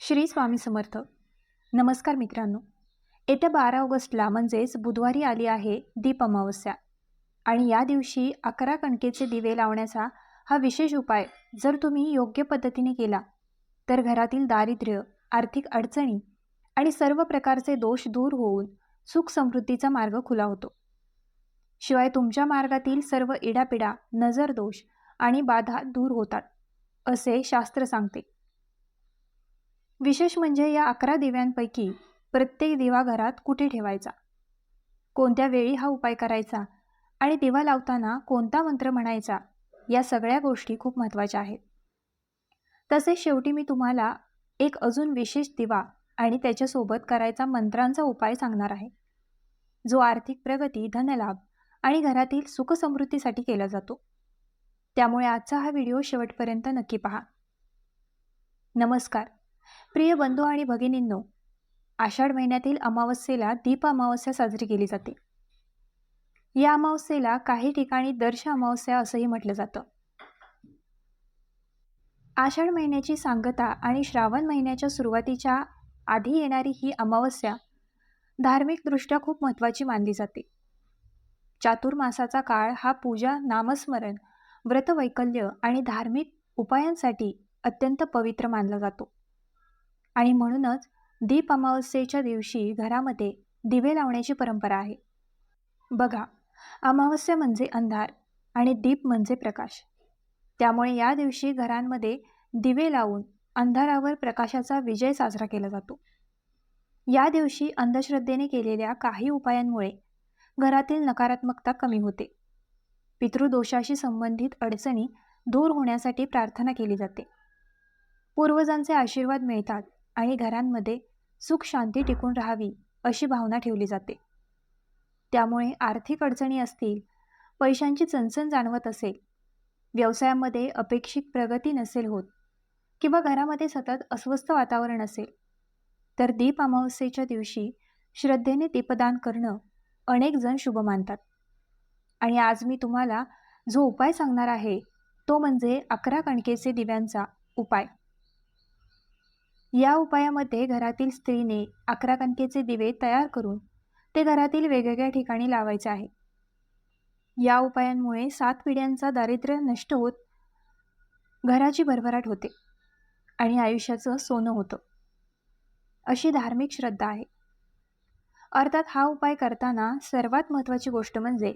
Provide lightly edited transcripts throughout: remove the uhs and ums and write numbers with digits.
श्री स्वामी समर्थ. नमस्कार मित्रांनो. येत्या 12 ऑगस्टला म्हणजेच बुधवारी आली आहे दीप अमावस्या आणि या दिवशी 11 कणकेचे दिवे लावण्याचा हा विशेष उपाय जर तुम्ही योग्य पद्धतीने केला तर घरातील दारिद्र्य, आर्थिक अडचणी आणि सर्व प्रकारचे दोष दूर होऊन सुख समृद्धीचा मार्ग खुला होतो. शिवाय तुमच्या मार्गातील सर्व इडापिडा, नजर दोष आणि बाधा दूर होतात असे शास्त्र सांगते. विशेष म्हणजे या 11 दिव्यांपैकी प्रत्येक दिवा घरात कुठे ठेवायचा, कोणत्या वेळी हा उपाय करायचा आणि दिवा लावताना कोणता मंत्र म्हणायचा, या सगळ्या गोष्टी खूप महत्त्वाच्या आहेत. तसेच शेवटी मी तुम्हाला एक अजून विशेष दिवा आणि त्याच्यासोबत करायचा मंत्रांचा उपाय सांगणार आहे, जो आर्थिक प्रगती, धनलाभ आणि घरातील सुखसमृद्धीसाठी केला जातो. त्यामुळे आजचा हा व्हिडिओ शेवटपर्यंत नक्की पहा. नमस्कार प्रिय बंधू आणि भगिनींनो, आषाढ महिन्यातील अमावस्येला दीप अमावस्या साजरी केली जाते. या अमावस्येला काही ठिकाणी दर्श अमावस्या असंही म्हटलं जातं. आषाढ महिन्याची सांगता आणि श्रावण महिन्याच्या सुरुवातीच्या आधी येणारी ही अमावस्या धार्मिकदृष्ट्या खूप महत्त्वाची मानली जाते. चातुर्मासाचा काळ हा पूजा, नामस्मरण, व्रतवैकल्य आणि धार्मिक उपायांसाठी अत्यंत पवित्र मानला जातो. आणि म्हणूनच दीप अमावस्येच्या दिवशी घरामध्ये दिवे लावण्याची परंपरा आहे. बघा, अमावस्या म्हणजे अंधार आणि दीप म्हणजे प्रकाश. त्यामुळे या दिवशी घरांमध्ये दिवे लावून अंधारावर प्रकाशाचा विजय साजरा केला जातो. या दिवशी अंधश्रद्धेने केलेल्या काही उपायांमुळे घरातील नकारात्मकता कमी होते. पितृदोषाशी संबंधित अडचणी दूर होण्यासाठी प्रार्थना केली जाते. पूर्वजांचे आशीर्वाद मिळतात आणि घरांमध्ये सुख शांती टिकून राहावी अशी भावना ठेवली जाते. त्यामुळे आर्थिक अडचणी असतील, पैशांची चणचण जाणवत असेल, व्यवसायामध्ये अपेक्षित प्रगती नसेल होत किंवा घरामध्ये सतत अस्वस्थ वातावरण असेल तर दीप अमावस्येच्या दिवशी श्रद्धेने दीपदान करणं अनेक जण शुभ मानतात. आणि आज मी तुम्हाला जो उपाय सांगणार आहे तो म्हणजे 11 कणकेचे दिव्यांचा उपाय. या उपायामध्ये घरातील स्त्रीने 11 कणकेचे दिवे तयार करून ते घरातील वेगवेगळ्या ठिकाणी लावायचे आहे. या उपायांमुळे 7 पिढ्यांचा दारिद्र्य नष्ट होत घराची भरभराट होते आणि आयुष्याचं सोनं होतं, अशी धार्मिक श्रद्धा आहे. अर्थात हा उपाय करताना सर्वात महत्त्वाची गोष्ट म्हणजे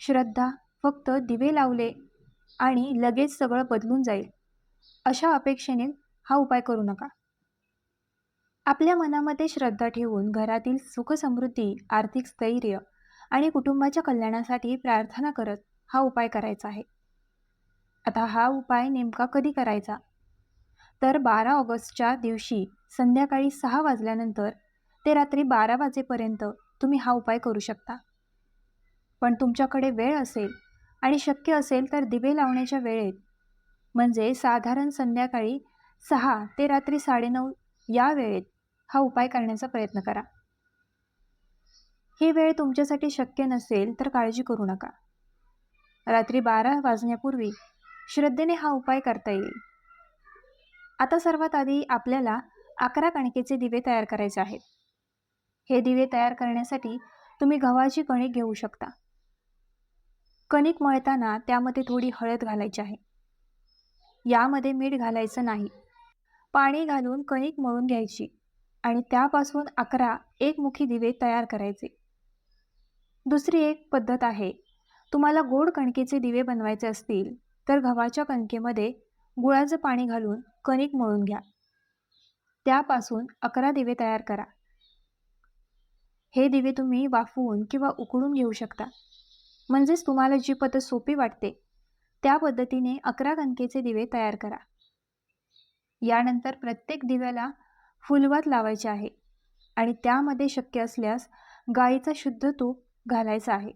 श्रद्धा. फक्त दिवे लावले आणि लगेच सगळं बदलून जाईल अशा अपेक्षेने हा उपाय करू नका. आपल्या मनामध्ये श्रद्धा ठेवून घरातील सुखसमृद्धी, आर्थिक स्थैर्य आणि कुटुंबाच्या कल्याणासाठी प्रार्थना करत हा उपाय करायचा आहे. आता हा उपाय नेमका कधी करायचा, तर 12 ऑगस्टच्या दिवशी संध्याकाळी 6 वाजल्यानंतर ते रात्री 12 वाजेपर्यंत तुम्ही हा उपाय करू शकता. पण तुमच्याकडे वेळ असेल आणि शक्य असेल तर दिवे लावण्याच्या वेळेत म्हणजे साधारण संध्याकाळी 6 ते रात्री 9:30 या वेळेत हा उपाय करण्याचा प्रयत्न करा. ही वेळ तुमच्यासाठी शक्य नसेल तर काळजी करू नका. रात्री 12 वाजण्यापूर्वी श्रद्धेने हा उपाय करता येईल. आता सर्वात आधी आपल्याला 11 कणकेचे दिवे तयार करायचे आहेत. हे दिवे तयार करण्यासाठी तुम्ही गव्हाची कणिक घेऊ शकता. कणिक मळताना त्यामध्ये थोडी हळद घालायची आहे. यामध्ये मीठ घालायचं नाही. पाणी घालून कणिक मळून घ्यायची आणि त्यापासून 11 एकमुखी दिवे तयार करायचे. दुसरी एक पद्धत आहे, तुम्हाला गोड कणकेचे दिवे बनवायचे असतील तर गव्हाच्या कणकेमध्ये गुळाचं पाणी घालून कणिक मळून घ्या. त्यापासून 11 दिवे तयार करा. हे दिवे तुम्ही वाफवून किंवा उकळून घेऊ शकता. म्हणजेच तुम्हाला जी पद्धत सोपी वाटते त्या पद्धतीने 11 कणकेचे दिवे तयार करा. यानंतर प्रत्येक दिव्याला फुलवात लावायचे आहे आणि त्यामध्ये शक्य असल्यास गाईचा शुद्ध तूप घालायचं आहे.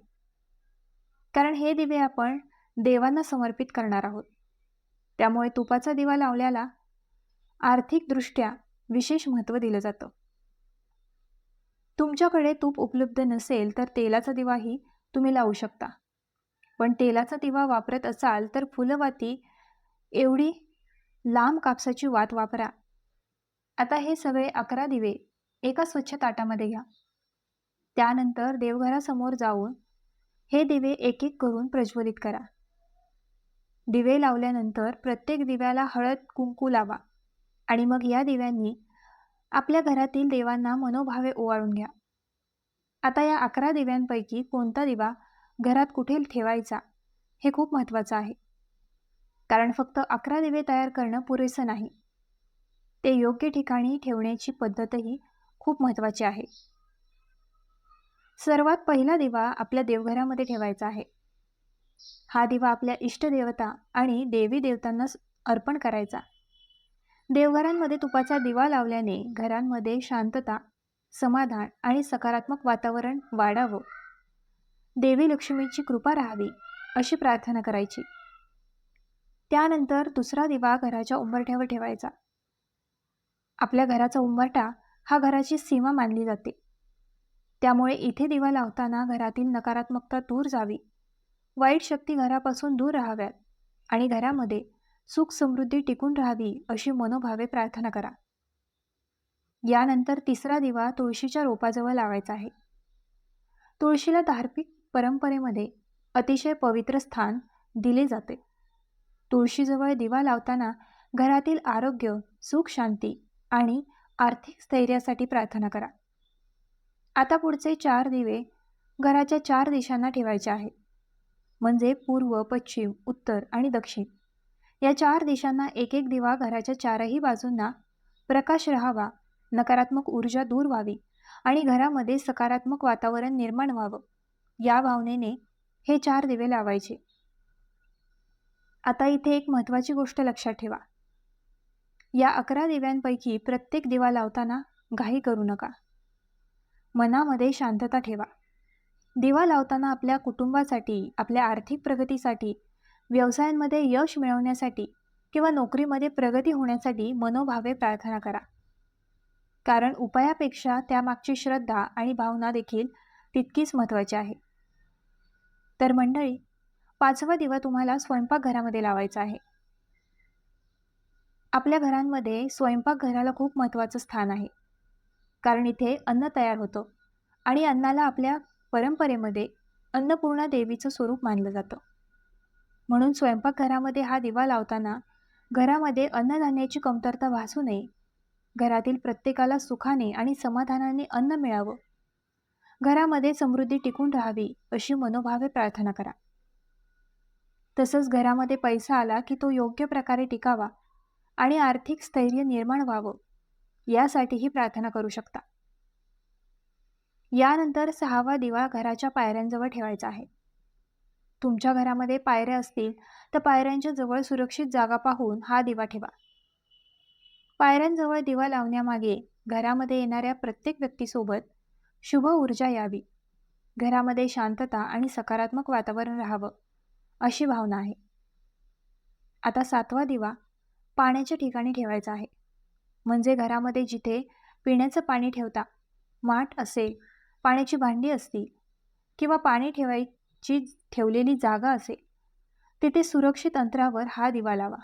कारण हे दिवे आपण देवांना समर्पित करणार आहोत. त्यामुळे तुपाचा दिवा लावल्याला आर्थिकदृष्ट्या विशेष महत्त्व दिलं जातं. तुमच्याकडे तूप उपलब्ध नसेल तर तेलाचा दिवाही तुम्ही लावू शकता. पण तेलाचा दिवा वापरत असाल तर फुलवाती एवढी लांब कापसाची वात वापरा आता हे सगळे 11 दिवे एका स्वच्छ ताटामध्ये घ्या. त्यानंतर देवघरासमोर जाऊन हे दिवे एक एक करून प्रज्वलित करा. दिवे लावल्यानंतर प्रत्येक दिव्याला हळद कुंकू लावा आणि मग या दिव्यांनी आपल्या घरातील देवांना मनोभावे ओवाळून घ्या. आता या 11 दिव्यांपैकी कोणता दिवा घरात कुठे ठेवायचा हे खूप महत्त्वाचं आहे. कारण फक्त 11 दिवे तयार करणं पुरेसं नाही. ते योग्य ठिकाणी ठेवण्याची पद्धतही खूप महत्त्वाची आहे. सर्वात पहिला दिवा आपल्या देवघरामध्ये ठेवायचा आहे. हा दिवा आपल्या इष्टदेवता आणि देवी देवतांना अर्पण करायचा. देवघरांमध्ये तुपाचा दिवा लावल्याने घरांमध्ये शांतता, समाधान आणि सकारात्मक वातावरण वाढावं, देवी लक्ष्मीची कृपा राहावी अशी प्रार्थना करायची. त्यानंतर दुसरा दिवा घराच्या उंबरठ्यावर ठेवायचा. आपल्या घराचा उंबरठा हा घराची सीमा मानली जाते. त्यामुळे इथे दिवा लावताना घरातील नकारात्मकता दूर जावी, वाईट शक्ती घरापासून दूर राहाव्यात आणि घरामध्ये सुख समृद्धी टिकून राहावी अशी मनोभावे प्रार्थना करा. यानंतर तिसरा दिवा तुळशीच्या रोपाजवळ लावायचा आहे. तुळशीला धार्मिक परंपरेमध्ये अतिशय पवित्र स्थान दिले जाते. तुळशीजवळ दिवा लावताना घरातील आरोग्य, सुख शांती आणि आर्थिक स्थैर्यासाठी प्रार्थना करा. आता पुढचे 4 दिवे घराच्या 4 दिशांना ठेवायचे आहेत. म्हणजे पूर्व, पश्चिम, उत्तर आणि दक्षिण या 4 दिशांना एक एक दिवा घराच्या 4ही बाजूंना प्रकाश राहावा, नकारात्मक ऊर्जा दूर व्हावी आणि घरामध्ये सकारात्मक वातावरण निर्माण व्हावं, या भावनेने हे 4 दिवे लावायचे. आता इथे एक महत्त्वाची गोष्ट लक्षात ठेवा. या 11 दिव्यांपैकी प्रत्येक दिवा लावताना घाई करू नका. मनामध्ये शांतता ठेवा. दिवा लावताना आपल्या कुटुंबासाठी, आपल्या आर्थिक प्रगतीसाठी, व्यवसायांमध्ये यश मिळवण्यासाठी किंवा नोकरीमध्ये प्रगती होण्यासाठी मनोभावे प्रार्थना करा. कारण उपायापेक्षा त्यामागची श्रद्धा आणि भावना देखील तितकीच महत्त्वाची आहे. तर मंडळी, 5वा दिवा तुम्हाला स्वयंपाकघरामध्ये लावायचा आहे. आपल्या घरांमध्ये स्वयंपाकघराला खूप महत्त्वाचं स्थान आहे. कारण इथे अन्न तयार होतं आणि अन्नाला आपल्या परंपरेमध्ये अन्नपूर्णा देवीचं स्वरूप मानलं जातं. म्हणून स्वयंपाकघरामध्ये हा दिवा लावताना घरामध्ये अन्नधान्याची कमतरता भासू नये, घरातील प्रत्येकाला सुखाने आणि समाधानाने अन्न मिळावं, घरामध्ये समृद्धी टिकून राहावी अशी मनोभावे प्रार्थना करा. तसंच घरामध्ये पैसा आला की तो योग्य प्रकारे टिकावा आणि आर्थिक स्थैर्य निर्माण व्हावं, यासाठीही प्रार्थना करू शकता. यानंतर 6वा दिवा घराच्या पायऱ्यांजवळ ठेवायचा आहे. तुमच्या घरामध्ये पायऱ्या असतील तर पायऱ्यांच्या जवळ सुरक्षित जागा पाहून हा दिवा ठेवा. पायऱ्यांजवळ दिवा लावण्यामागे घरामध्ये येणाऱ्या प्रत्येक व्यक्तीसोबत शुभ ऊर्जा यावी, घरामध्ये शांतता आणि सकारात्मक वातावरण राहावं अशी भावना आहे. आता 7वा दिवा पाण्याच्या ठिकाणी ठेवायचा आहे. म्हणजे घरामध्ये जिथे पिण्याचं पाणी ठेवता, माठ असेल, पाण्याची भांडी असतील किंवा पाणी ठेवलेली जागा असेल, तिथे सुरक्षित अंतरावर हा दिवा लावा.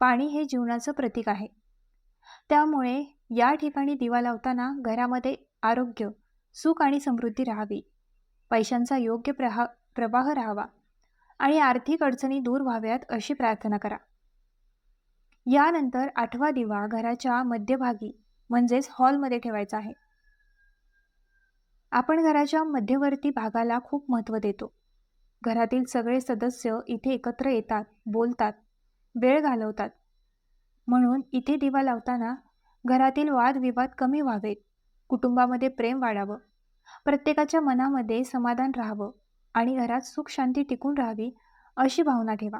पाणी हे जीवनाचं प्रतीक आहे. त्यामुळे या ठिकाणी दिवा लावताना घरामध्ये आरोग्य, सुख आणि समृद्धी राहावी, पैशांचा योग्य प्रवाह राहावा आणि आर्थिक अडचणी दूर व्हाव्यात अशी प्रार्थना करा. यानंतर 8वा दिवा घराच्या मध्यभागी म्हणजेच हॉलमध्ये ठेवायचा आहे. आपण घराच्या मध्यवर्ती भागाला खूप महत्त्व देतो. घरातील सगळे सदस्य इथे एकत्र येतात, बोलतात, वेळ घालवतात. म्हणून इथे दिवा लावताना घरातील वादविवाद कमी व्हावेत, कुटुंबामध्ये प्रेम वाढावं, प्रत्येकाच्या मनामध्ये समाधान राहावं आणि घरात सुख शांती टिकून राहावी अशी भावना ठेवा.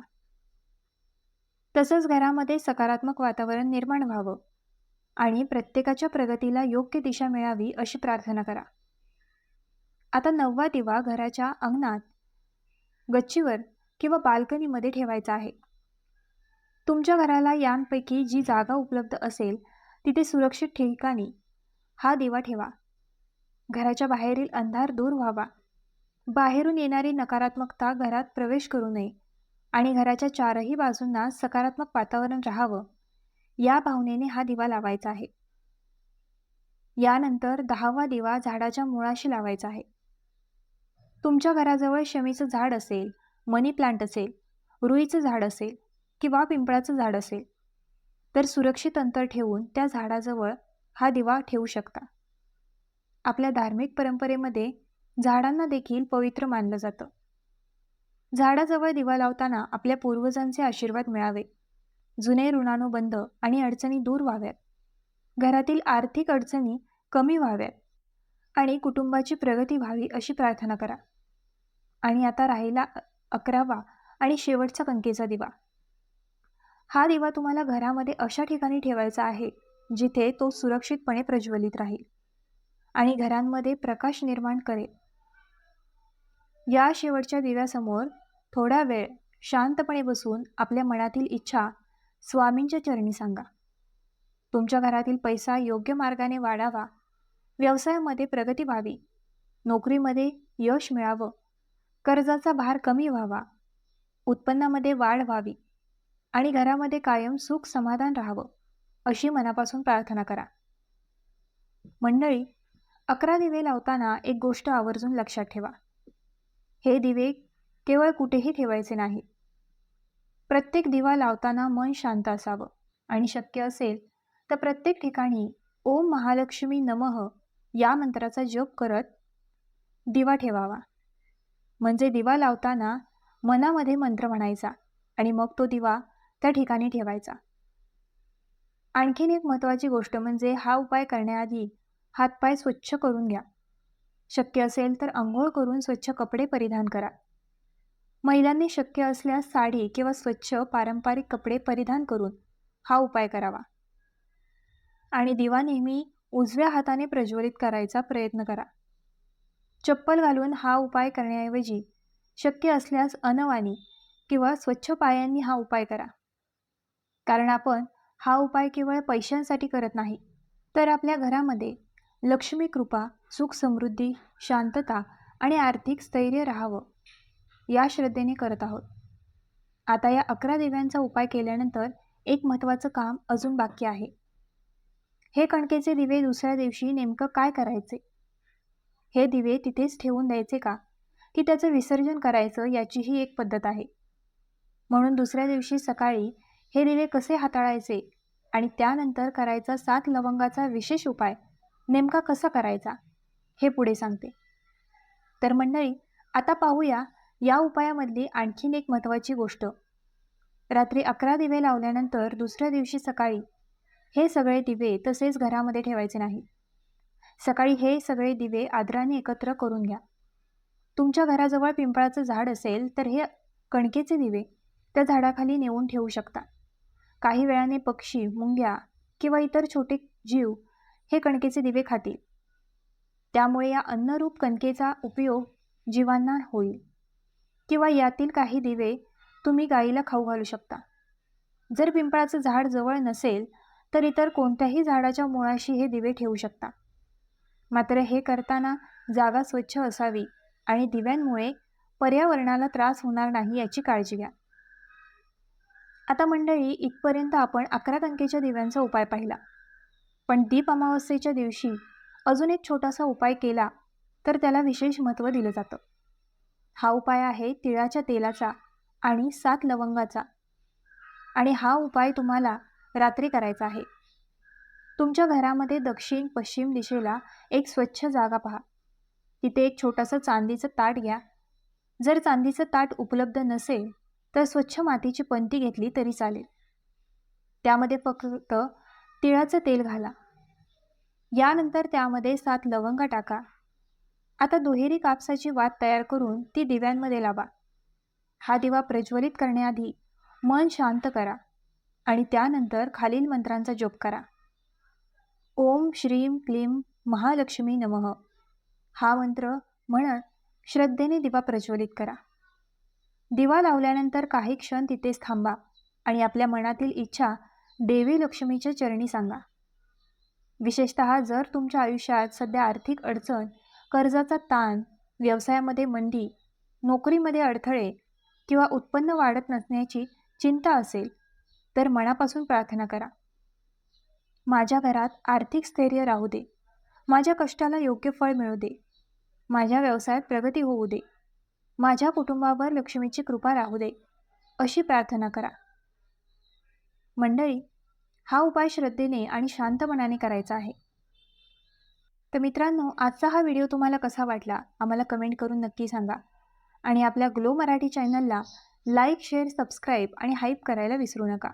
तसंच घरामध्ये सकारात्मक वातावरण निर्माण व्हावं आणि प्रत्येकाच्या प्रगतीला योग्य दिशा मिळावी अशी प्रार्थना करा. आता 9वा दिवा घराच्या अंगणात, गच्चीवर किंवा बाल्कनीमध्ये ठेवायचा आहे. तुमच्या घराला यांपैकी जी जागा उपलब्ध असेल तिथे सुरक्षित ठिकाणी हा दिवा ठेवा. घराच्या बाहेरील अंधार दूर व्हावा, बाहेरून येणारी नकारात्मकता घरात प्रवेश करू नये आणि घराच्या 4ही बाजूंना सकारात्मक वातावरण राहावं, या भावनेने हा दिवा लावायचा आहे. यानंतर 10वा दिवा झाडाच्या मुळाशी लावायचा आहे. तुमच्या घराजवळ शमीचं झाड असेल, मनी प्लांट असेल, रुईचं झाड असेल किंवा पिंपळाचं झाड असेल, तर सुरक्षित अंतर ठेवून त्या झाडाजवळ हा दिवा ठेवू शकता. आपल्या धार्मिक परंपरेमध्ये झाडांना देखील पवित्र मानलं जातं. झाडाजवळ दिवा लावताना आपल्या पूर्वजांचे आशीर्वाद मिळावे, जुने ऋणानुबंध आणि अडचणी दूर व्हाव्यात, घरातील आर्थिक अडचणी कमी व्हाव्यात आणि कुटुंबाची प्रगती व्हावी अशी प्रार्थना करा. आणि आता राहिला 11वा आणि शेवटचा कणकेचा दिवा. हा दिवा तुम्हाला घरामध्ये अशा ठिकाणी ठेवायचा आहे जिथे तो सुरक्षितपणे प्रज्वलित राहील आणि घरांमध्ये प्रकाश निर्माण करेल. या शेवटच्या दिव्यासमोर थोडा वेळ शांतपणे बसून आपल्या मनातील इच्छा स्वामींच्या चरणी सांगा. तुमच्या घरातील पैसा योग्य मार्गाने वाढावा, व्यवसायामध्ये प्रगती व्हावी, नोकरीमध्ये यश मिळावं, कर्जाचा भार कमी व्हावा, उत्पन्नामध्ये वाढ व्हावी आणि घरामध्ये कायम सुख समाधान राहावं अशी मनापासून प्रार्थना करा. मंडळी, 11 दिवे लावताना एक गोष्ट आवर्जून लक्षात ठेवा. हे दिवे केवळ कुठेही ठेवायचे नाही. प्रत्येक दिवा लावताना मन शांत असावं आणि शक्य असेल तर प्रत्येक ठिकाणी ओम महालक्ष्मी नमः या मंत्राचा जप करत दिवा ठेवावा. म्हणजे दिवा लावताना मनामध्ये मंत्र म्हणायचा आणि मग तो दिवा त्या ठिकाणी ठेवायचा. आणखीन एक महत्त्वाची गोष्ट म्हणजे हा उपाय करण्याआधी हातपाय स्वच्छ करून घ्या. शक्य असेल तर अंघोळ करून स्वच्छ कपडे परिधान करा. महिलांनी शक्य असल्यास साडी किंवा स्वच्छ पारंपरिक कपडे परिधान करून हा उपाय करावा. आणि दिवा नेहमी उजव्या हाताने प्रज्वलित करायचा प्रयत्न करा. चप्पल घालून हा उपाय करण्याऐवजी शक्य असल्यास अनवाणी किंवा स्वच्छ पायांनी हा उपाय करा. कारण आपण हा उपाय केवळ पैशांसाठी करत नाही, तर आपल्या घरामध्ये लक्ष्मी कृपा, सुख समृद्धी, शांतता आणि आर्थिक स्थैर्य राहावं या श्रद्धेने करत आहोत. आता या 11 दिव्यांचा उपाय केल्यानंतर एक महत्त्वाचं काम अजून बाकी आहे. हे कणकेचे दिवे दुसऱ्या दिवशी नेमकं काय करायचे? हे दिवे तिथेच ठेवून द्यायचे का, की त्याचं विसर्जन करायचं याचीही एक पद्धत आहे. म्हणून दुसऱ्या दिवशी सकाळी हे दिवे कसे हाताळायचे आणि त्यानंतर करायचा 7 लवंगाचा विशेष उपाय नेमका कसा करायचा हे पुढे सांगते. तर मंडळी, आता पाहूया या उपायामधली आणखीन एक महत्त्वाची गोष्ट. रात्री 11 दिवे लावल्यानंतर दुसऱ्या दिवशी सकाळी हे सगळे दिवे तसेच घरामध्ये ठेवायचे नाही. सकाळी हे सगळे दिवे आदराने एकत्र करून घ्या. तुमच्या घराजवळ पिंपळाचं झाड असेल तर हे कणकेचे दिवे त्या झाडाखाली नेऊन ठेवू शकता. काही वेळाने पक्षी, मुंग्या किंवा इतर छोटे जीव हे कणकेचे दिवे खातील. त्यामुळे या अन्नरूप कणकेचा उपयोग जीवांना होईल. किंवा यातील काही दिवे तुम्ही गायीला खाऊ घालू शकता. जर पिंपळाचं झाड जवळ नसेल तर इतर कोणत्याही झाडाच्या मुळाशी हे दिवे ठेवू शकता. मात्र हे करताना जागा स्वच्छ असावी आणि दिव्यांमुळे पर्यावरणाला त्रास होणार नाही याची काळजी घ्या. आता मंडळी, इथपर्यंत आपण 11 कणकेच्या दिव्यांचा उपाय पाहिला. पण दीप अमावस्येच्या दिवशी अजून एक छोटासा उपाय केला तर त्याला विशेष महत्त्व दिलं जातं. हा उपाय आहे तिळाच्या तेलाचा आणि 7 लवंगाचा. आणि हा उपाय तुम्हाला रात्री करायचा आहे. तुमच्या घरामध्ये दक्षिण पश्चिम दिशेला एक स्वच्छ जागा पहा. तिथे एक छोटंसं चांदीचं ताट घ्या. जर चांदीचं ताट उपलब्ध नसेल तर स्वच्छ मातीची पंती घेतली तरी चालेल. त्यामध्ये फक्त तिळाचं तेल घाला. यानंतर त्यामध्ये 7 लवंगा टाका. आता दुहेरी कापसाची वात तयार करून ती दिव्यांमध्ये लावा. हा दिवा प्रज्वलित करण्याआधी मन शांत करा आणि त्यानंतर खालील मंत्रांचा जप करा. ओम श्रीम क्लीम महालक्ष्मी नमः हा मंत्र म्हणत श्रद्धेने दिवा प्रज्वलित करा. दिवा लावल्यानंतर काही क्षण तिथेच थांबा आणि आपल्या मनातील इच्छा देवी लक्ष्मीच्या चरणी सांगा. विशेषतः जर तुमच्या आयुष्यात सध्या आर्थिक अडचण, कर्जाचा ताण, व्यवसायामध्ये मंदी, नोकरीमध्ये अडथळे किंवा उत्पन्न वाढत नसण्याची चिंता असेल तर मनापासून प्रार्थना करा. माझ्या घरात आर्थिक स्थैर्य राहू दे. माझ्या कष्टाला योग्य फळ मिळू दे. माझ्या व्यवसायात प्रगती होऊ दे. माझ्या कुटुंबावर लक्ष्मीची कृपा राहू दे, अशी प्रार्थना करा. मंडळी, हा उपाय श्रद्धेने आणि शांत मनाने करायचा आहे. तर मित्रांनो, आजचा हा व्हिडिओ तुम्हाला कसा वाटला आम्हाला कमेंट करून नक्की सांगा. आणि आपल्या ग्लो मराठी चॅनलला लाईक, शेअर, सबस्क्राईब आणि हाईप करायला विसरू नका.